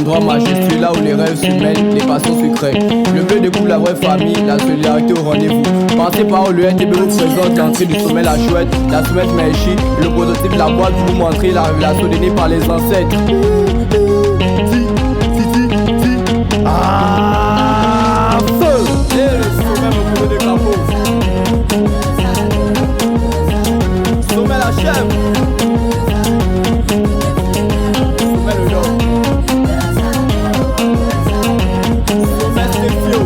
endroit majestueux là où les rêves s'humains, les passions secrets. Le bleu découvre la vraie famille, la solidarité au rendez-vous. Pensez pas au l'UNTB vous présente l'entrée du sommet la chouette, la soumette Melchi, le prototype de la boîte pour vous montrer la révélation donnée par les ancêtres. Ah, feu! Et le sommet me couvre de capot. Sommet la chèvre. Sommet le dog. Sommet Stéphio.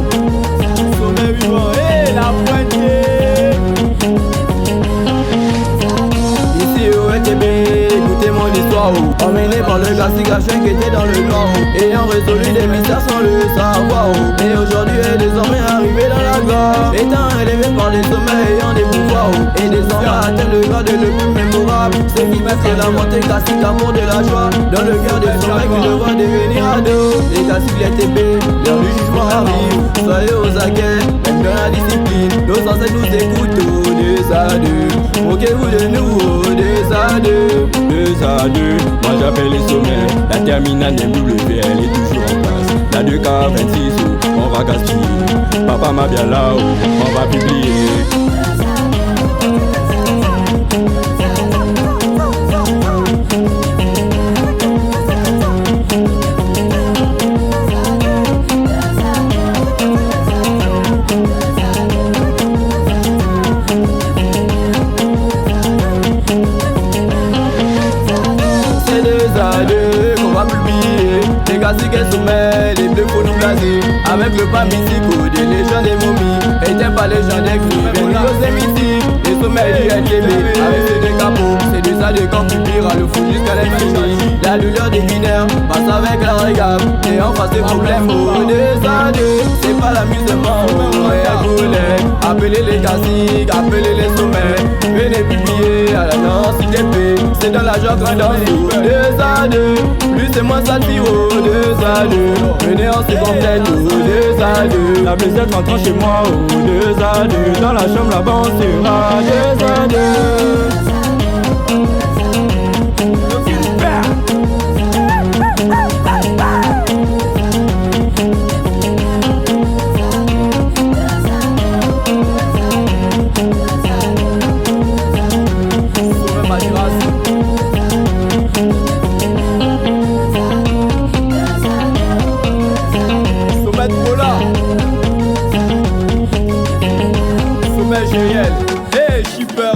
Sommet vivant. Et la pointée. Ici au NTB, écoutez mon histoire. Emmené par le classique H qui était dans le noir. Ayant résolu des mystères sans le savoir. Et aujourd'hui est désormais arrivé dans la gloire. Étant élevé par les sommets ayant des pouvoirs. Et désormais atteint le grade le plus mémorable. Ce qui met la montée classique amour de la joie. Dans le cœur des sommets qui devront devenir ados. Les classiques les TB, l'heure du jugement arrive. Soyez aux aguets, même dans la discipline. Nos ancêtres nous écoutent, des adultes. Moquez-vous de nous, des adultes. Deux à deux, moi j'appelle les sommets. La terminale MW, elle est toujours en place. La 2K26, on va gaspiller. Papa m'a bien là-haut, on va publier. Qu'on va publier les classiques et sommets, les bleus pour nous blaser. Avec le pas mythique des légendes des momies. Éteint par légendaires qui viennent aux émissives. Les sommets du NTB avec ses deux capots. C'est de ça de quand publiera le fou jusqu'à l'infini. La douleur des mineurs passe avec la régale. Et en face des problèmes, des années. C'est pas l'amusement, appelez les classiques, appelez les sommets. Venez publier à la non-CTP. C'est dans la joie qu'on danse. Des années, plus c'est moins ça tiro. Des années, venez on se complète. Des années, La blaisette rentre chez moi, deux à deux. Dans la chambre là-bas on sera deux à deux. Sommet Majoras. Sommet Pola. Sommet GL. Hey, Shipper.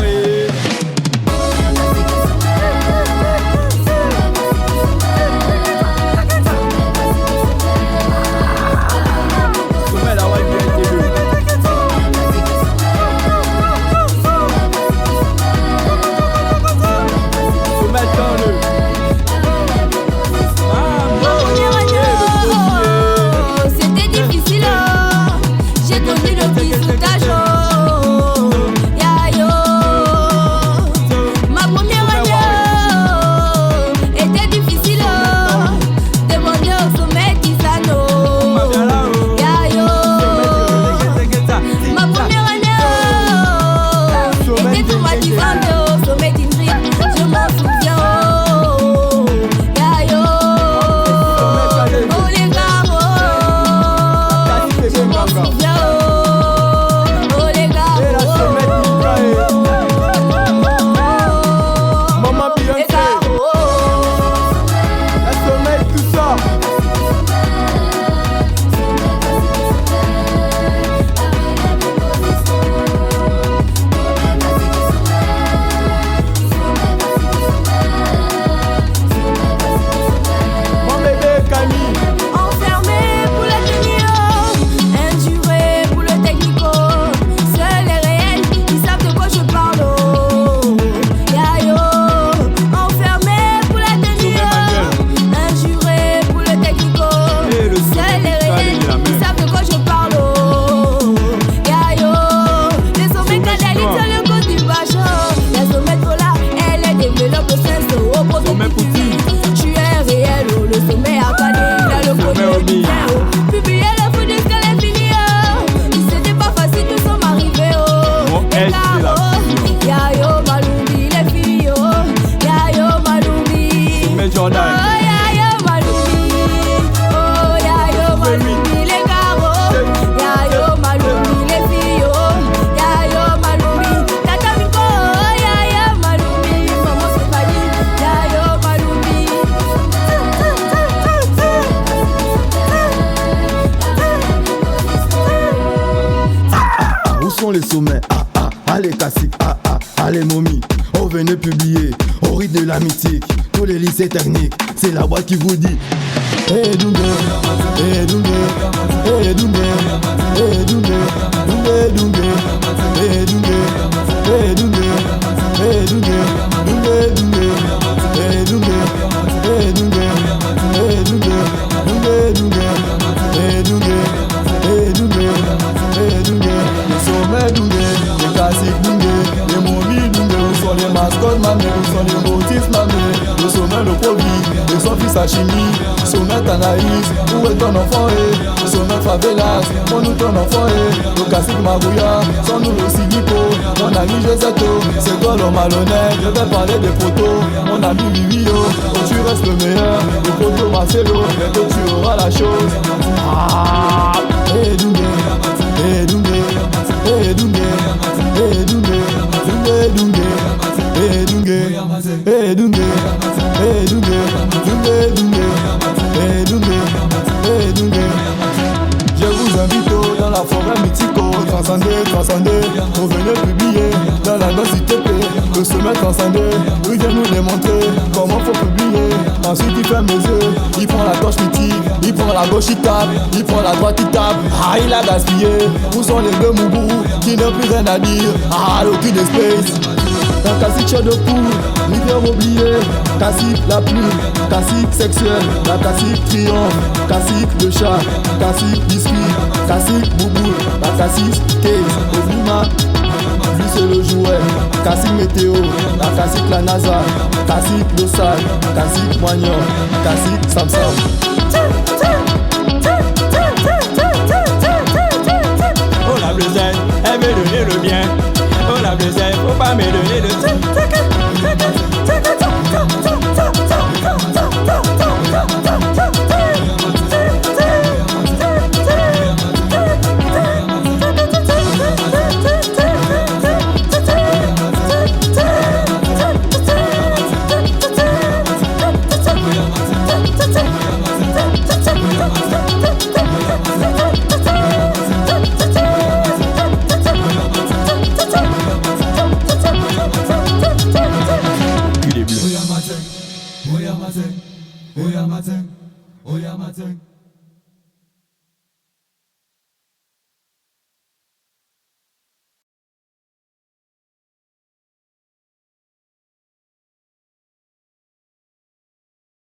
la mythique, tous les lycées techniques, c'est la boîte qui vous dit hey Doumbé, hey Doumbé, hey Doumbé, hey Doumbé, Doumbé, Doumbé, hey Doumbé, hey Doumbé, hey Doumbé, Doumbé, Doumbé, hey Doumbé, hey Doumbé, hey Doumbé, Doumbé, Doumbé, hey Doumbé, hey Doumbé, hey Doumbé, le sommet Doumbé, les classiques Doumbé, les momies Doumbé, où sont les mascottes mamé, où sont les motifs mamé, le sommet le produit, et son fils à chimie, sommet Anaïs, où est ton enfant le sommet Favelas, mon nous ton enfant le classique Magouya, sans nous aussi Nico, mon ami Josetto, c'est toi l'homme malhonnête, je vais parler des photos, mon ami Vivio, quand tu restes le meilleur, le photo Marcelo, bientôt tu auras la chose. Ah, hey Doumbé, hey Doumbé, hey Doumbé, hey Doumbé, Doumbé, Doumbé, hey Doumbé, hey Doumbé, hey Doumbé, Doumbé, Doumbé, hey Doumbé, hey Doumbé. Je vous invite dans la forêt mythico, transcender, transcender, pour venir publier dans la densité le sommet transcendé, il vient nous démontrer comment faut publier. Ensuite il ferme les yeux, il prend la torche mythique, il prend la gauche il tape, il prend la droite il tape. Ah il a gaspillé, où sont les deux moubous qui n'ont plus rien à dire. Ah l'aucune space. Un classique chaud de poule, rivière oubliée, classique la plume, classique sexuel, la classique triomphe, classique le chat, classique biscuit, classique bouboule, la classique case, Obima, lui c'est le jouet, classique météo, la classique la NASA, classique le sale, classique moignon, classique Samsam. Oh la bleuzaine, elle veut donner le bien. Oh la bleuzaine, faut pas me donner le Oya Maten, Oya Maten, Oya Maten, Oya Maten.